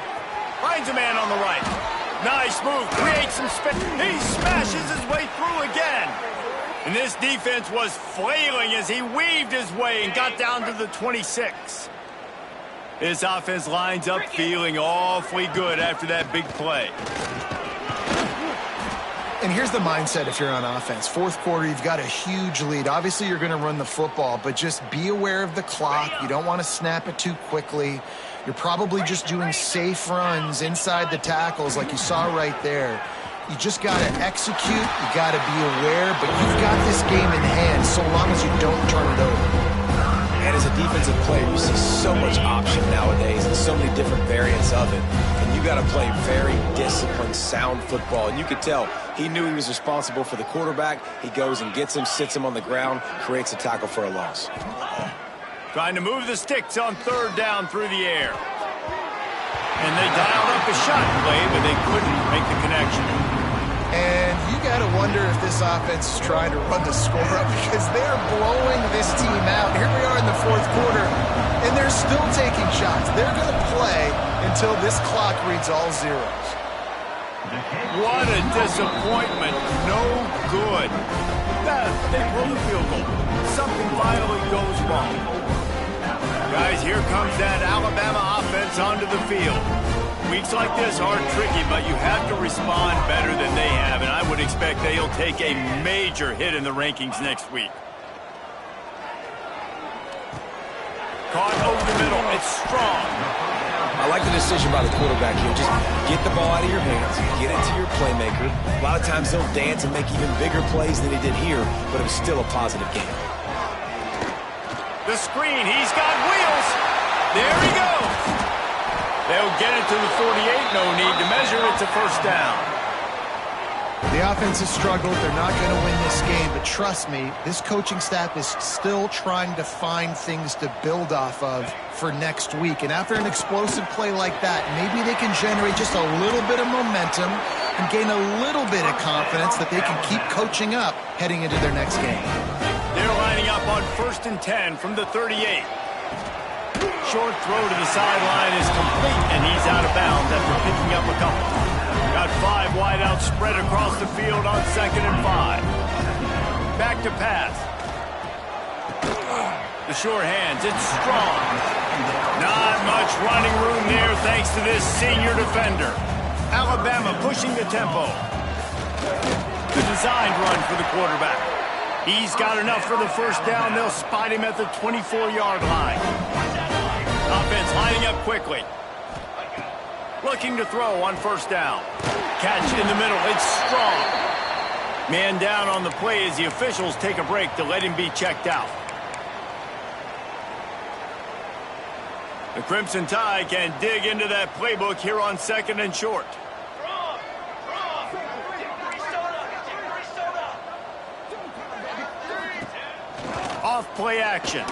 Finds a man on the right. Nice move, creates some space. He smashes his way through again. And this defense was flailing as he weaved his way and got down to the 26. This offense lines up feeling awfully good after that big play.
And here's the mindset if you're on offense. 4th quarter, you've got a huge lead. Obviously, you're going to run the football, but just be aware of the clock. You don't want to snap it too quickly. You're probably just doing safe runs inside the tackles like you saw right there. You just got to execute. You got to be aware, but you've got this game in hand so long as you don't turn it over.
And as a defensive player, you see so much option nowadays and so many different variants of it. And you got to play very disciplined, sound football. And you could tell he knew he was responsible for the quarterback. He goes and gets him, sits him on the ground, creates a tackle for a loss.
Trying to move the sticks on 3rd down through the air. And they dialed up a shot play, but they couldn't make the connection.
And you got to wonder if this offense is trying to run the score up because they're blowing this team out. Here we are in the 4th quarter, and they're still taking shots. They're going to play until this clock reads all zeros.
What a disappointment. No good. They blow the field goal. Something finally goes wrong. Guys, here comes that Alabama offense onto the field. Weeks like this are tricky, but you have to respond better than they have, and I would expect they'll take a major hit in the rankings next week. Caught over the middle. It's strong.
I like the decision by the quarterback here. Just get the ball out of your hands, get it to your playmaker. A lot of times they'll dance and make even bigger plays than he did here, but it was still a positive game.
The screen. He's got wheels. There he goes. They'll get it to the 48. No need to measure. It's a 1st down.
The offense has struggled. They're not going to win this game, but trust me, this coaching staff is still trying to find things to build off of for next week. And after an explosive play like that, maybe they can generate just a little bit of momentum and gain a little bit of confidence that they can keep coaching up heading into their next game.
They're lining up on 1st and 10 from the 38. Short throw to the sideline is complete, and he's out of bounds after picking up a couple. Got 5 wide out spread across the field on 2nd and 5. Back to pass. The short hands, it's strong. Not much running room there thanks to this senior defender. Alabama pushing the tempo. The designed run for the quarterback. He's got enough for the 1st down. They'll spot him at the 24-yard line. Offense lining up quickly. Looking to throw on 1st down. Catch in the middle. It's strong. Man down on the play as the officials take a break to let him be checked out. The Crimson Tide can dig into that playbook here on 2nd and short. Off play action.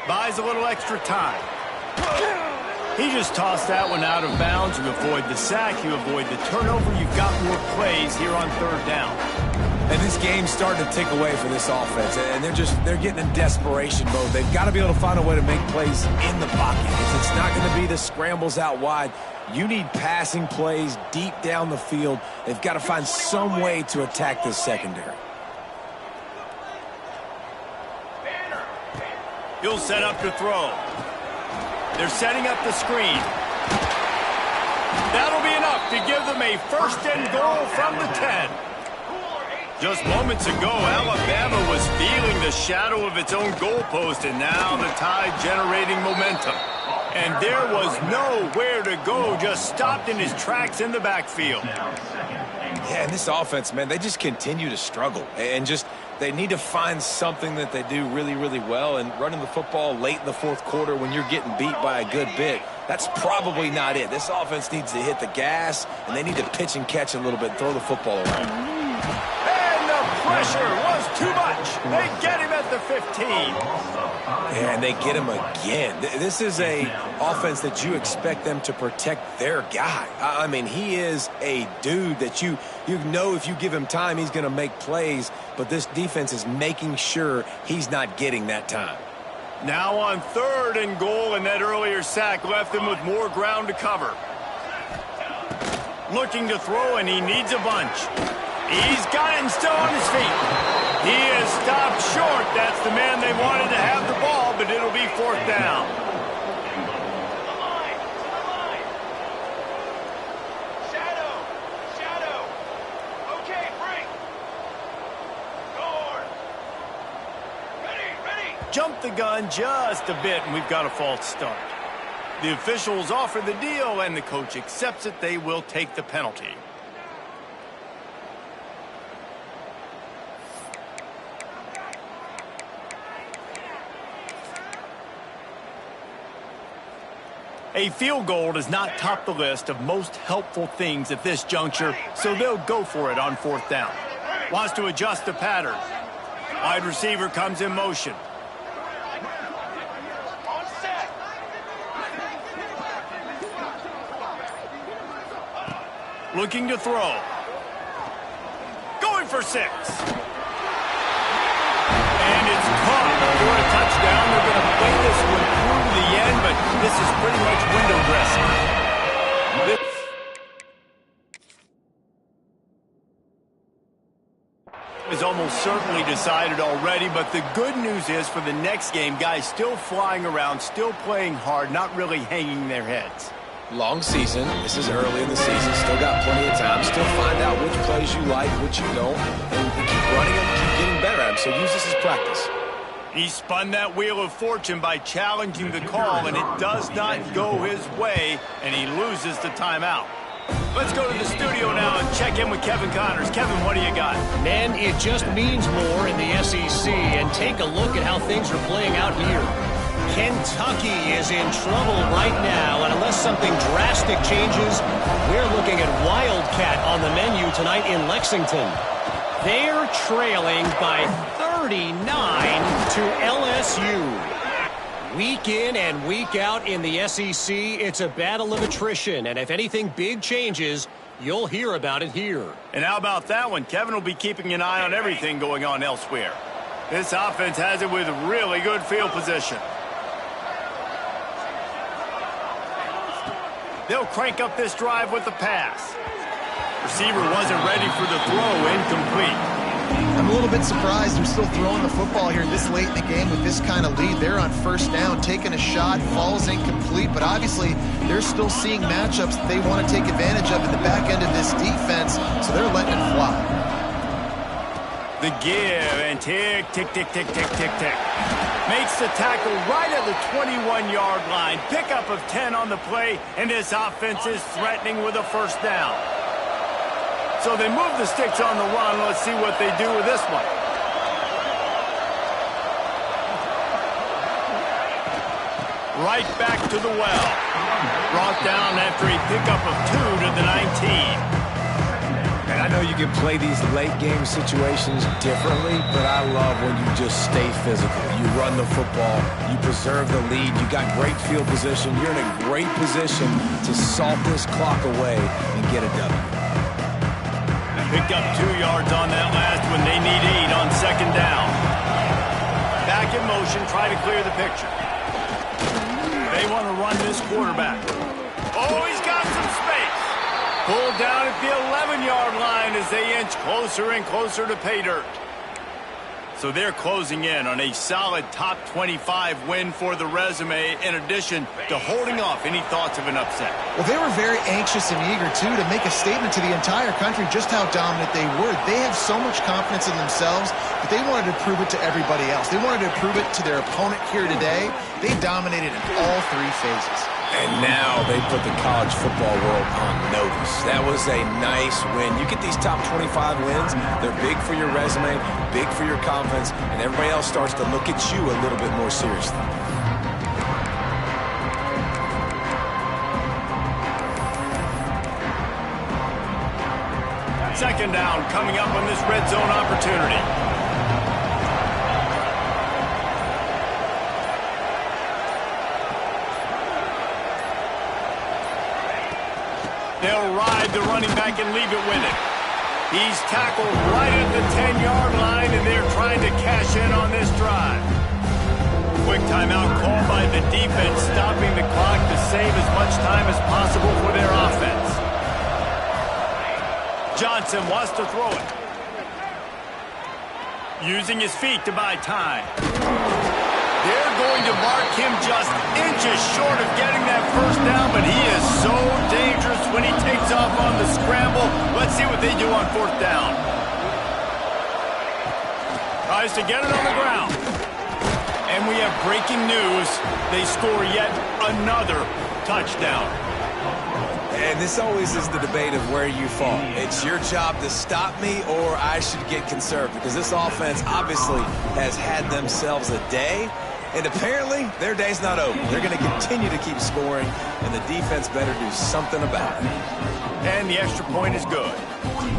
Buys a little extra time. He just tossed that one out of bounds. You avoid the sack. You avoid the turnover. You've got more plays here on 3rd down.
And this game's starting to tick away for this offense, and they're getting in desperation mode. They've got to be able to find a way to make plays in the pocket. It's not going to be the scrambles out wide. You need passing plays deep down the field. They've got to find some way to attack this secondary.
He'll set up to throw. They're setting up the screen. That'll be enough to give them a first and goal from the 10. Just moments ago, Alabama was feeling the shadow of its own goalpost, and now the Tide generating momentum. And there was nowhere to go, just stopped in his tracks in the backfield.
Yeah, and this offense, man, they just continue to struggle. And they need to find something that they do really, really well. And running the football late in the fourth quarter when you're getting beat by a good bit, that's probably not it. This offense needs to hit the gas, and they need to pitch and catch a little bit, throw the football around.
Pressure was too much. They get him at the 15.
And they get him again. This is a offense that you expect them to protect their guy. I mean, he is a dude that you know if you give him time, he's going to make plays. But this defense is making sure he's not getting that time.
Now on 3rd and goal, and that earlier sack left them with more ground to cover. Looking to throw, and he needs a bunch. He's got it and still on his feet. He is stopped short. That's the man they wanted to have the ball, but it'll be 4th down.
Shadow. Okay, break. Guard. Ready.
Jumped the gun just a bit, and we've got a false start. The officials offer the deal, and the coach accepts it. They will take the penalty. A field goal does not top the list of most helpful things at this juncture, so they'll go for it on 4th down. Wants to adjust the pattern. Wide receiver comes in motion. Looking to throw. Going for 6. And it's caught for a touchdown. They're going to play this one through to the end, but this is pretty much window dressing. Is almost certainly decided already, but the good news is for the next game, guys still flying around, still playing hard, not really hanging their heads.
Long season. This is early in the season. Still got plenty of time. Still find out which plays you like, which you don't, and keep running them, keep getting better at them. So use this as practice.
He spun that wheel of fortune by challenging the call, and it does not go his way, and he loses the timeout. Let's go to the studio now and check in with Kevin Connors. Kevin, what do you got?
Man, it just means more in the SEC, and take a look at how things are playing out here. Kentucky is in trouble right now, and unless something drastic changes, we're looking at Wildcat on the menu tonight in Lexington. They're trailing by 39 to LSU. Week in and week out in the SEC, it's a battle of attrition, and if anything big changes, you'll hear about it here.
And how about that one? Kevin will be keeping an eye on everything going on elsewhere. This offense has it with really good field position. They'll crank up this drive with the pass. Receiver wasn't ready for the throw, incomplete.
I'm a little bit surprised they're still throwing the football here this late in the game with this kind of lead. They're on 1st down, taking a shot, falls incomplete, but obviously they're still seeing matchups that they want to take advantage of in the back end of this defense, so they're letting it fly.
The give, and tick, tick, tick, tick, tick, tick, tick. Makes the tackle right at the 21-yard line. Pickup of 10 on the play, and this offense is threatening with a 1st down. So they move the sticks on the run. Let's see what they do with this one. Right back to the well. Brought down after a pickup of 2 to the 19.
And I know you can play these late game situations differently, but I love when you just stay physical. You run the football, you preserve the lead, you got great field position, you're in a great position to salt this clock away and get a W.
Picked up 2 yards on that last one. motion, try to clear the picture. They want to run this quarterback. Oh, he's got some space. Pulled down at the 11-yard line as they inch closer and closer to pay dirt. So they're closing in on a solid top 25 win for the resume, in addition to holding off any thoughts of an upset.
Well, they were very anxious and eager, too, to make a statement to the entire country just how dominant they were. They have so much confidence in themselves that they wanted to prove it to everybody else. They wanted to prove it to their opponent here today. They dominated in all three phases.
And now they put the college football world on notice. That was a nice win. You get these top 25 wins, they're big for your resume, big for your confidence, and everybody else starts to look at you a little bit more seriously.
Second down coming up on this red zone opportunity. They'll ride the running back and leave it with it. He's tackled right at the 10-yard line, and they're trying to cash in on this drive. Quick timeout called by the defense, stopping the clock to save as much time as possible for their offense. Johnson wants to throw it. Using his feet to buy time. They're going to mark him just inches short of getting that first down, but he is so dangerous when he takes off on the scramble. Let's see what they do on fourth down. Tries to get it on the ground. And we have breaking news. They score yet another touchdown.
And this always is the debate of where you fall. It's your job to stop me, or I should get conservative, because this offense obviously has had themselves a day, and apparently their day's not over. They're going to continue to keep scoring, and the defense better do something about it.
And the extra point is good.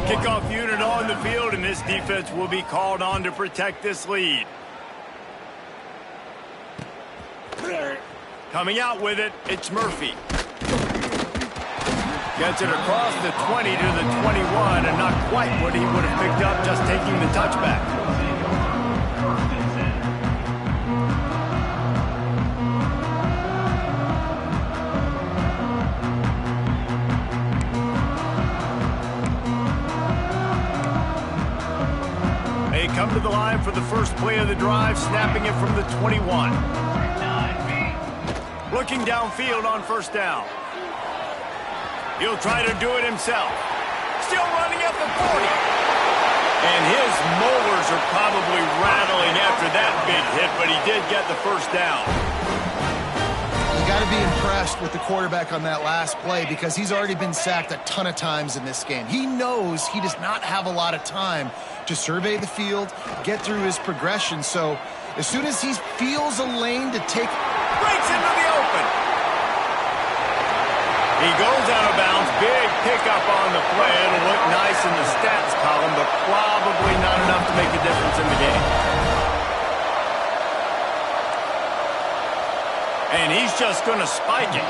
Kickoff unit on the field, and this defense will be called on to protect this lead. Coming out with it, it's Murphy. Gets it across the 20 to the 21, and not quite what he would have picked up just taking the touchback. They come to the line for the first play of the drive, snapping it from the 21. Looking downfield on first down. He'll try to do it himself. Still running at the 40. And his molars are probably rattling after that big hit, but he did get the first down.
You got to be impressed with the quarterback on that last play, because he's already been sacked a ton of times in this game. He knows he does not have a lot of time to survey the field, get through his progression. So as soon as he feels a lane to take,
breaks into the open. He goes out of bounds. Big pickup on the play. It'll look nice in the stats column, but probably not enough to make a difference in the game. And he's just going to spike it.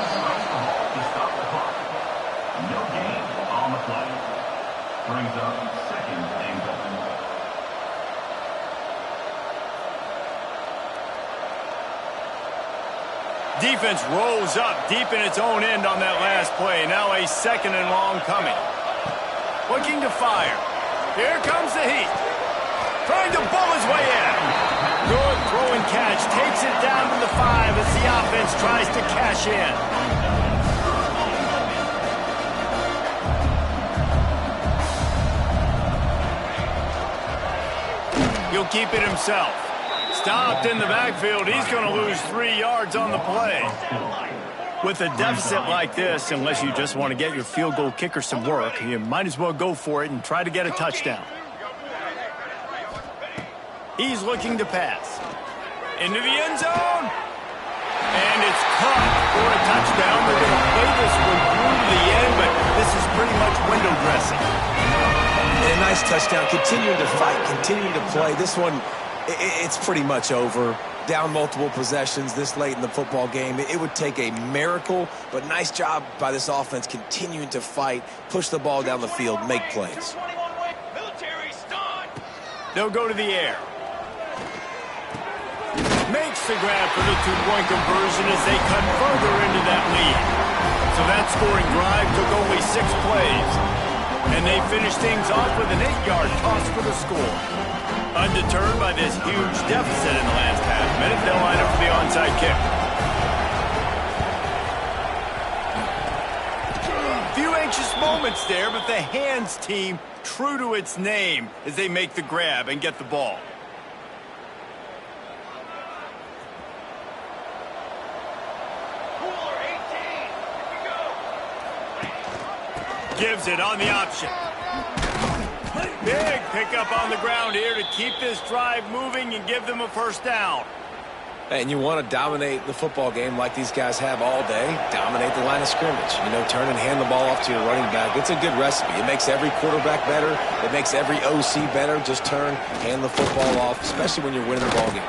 No gain on the play. Brings up second and goal.
Defense rolls up deep in its own end on that last play. Now a second and long coming. Looking to fire. Here comes the heat. Trying to bull his way in. Good throw and catch. Takes it down to the 5 as the offense tries to cash in. He'll keep it himself. Stopped in the backfield. He's going to lose 3 yards on the play. With a deficit like this, unless you just want to get your field goal kicker some work, you might as well go for it and try to get a touchdown. He's looking to pass. Into the end zone. And it's caught for a touchdown. They're going to play this one through the end, but this is pretty much window dressing.
And a nice touchdown. Continuing to fight, continuing to play. This one, it's pretty much over. Down multiple possessions this late in the football game. It would take a miracle, but nice job by this offense continuing to fight, push the ball down the field, make plays.
They'll go to the air. Makes the grab for the two-point conversion as they cut further into that lead. So that scoring drive took only 6 plays. And they finished things off with an 8-yard toss for the score. Undeterred by this huge deficit in the last half minute, they'll line up for the onside kick. Few anxious moments there, but the hands team true to its name as they make the grab and get the ball.
Cooler 18. Here we go.
Gives it on the option. Big pickup on the ground here to keep this drive moving and give them a first down.
And you want to dominate the football game like these guys have all day. Dominate the line of scrimmage. You know, turn and hand the ball off to your running back. It's a good recipe. It makes every quarterback better. It makes every OC better. Just turn, hand the football off, especially when you're winning the ball game.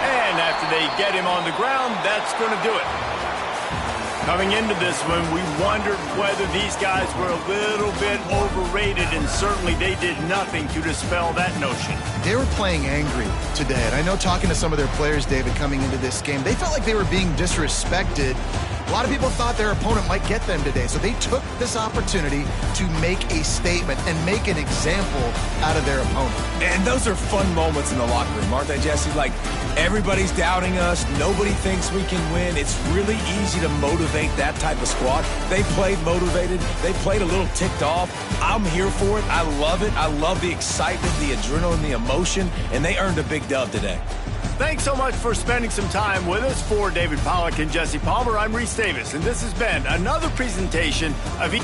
And after they get him on the ground, that's going to do it. Coming into this one, we wondered whether these guys were a little bit overrated, and certainly they did nothing to dispel that notion.
They were playing angry today, and I know talking to some of their players, David, coming into this game, they felt like they were being disrespected. A lot of people thought their opponent might get them today, so they took this opportunity to make a statement and make an example out of their opponent.
And those are fun moments in the locker room, aren't they, Jesse? Like, everybody's doubting us. Nobody thinks we can win. It's really easy to motivate that type of squad. They played motivated. They played a little ticked off. I'm here for it. I love it. I love the excitement, the adrenaline, the emotion, and they earned a big dub today.
Thanks so much for spending some time with us. For David Pollack and Jesse Palmer, I'm Reese Davis, and this has been another presentation of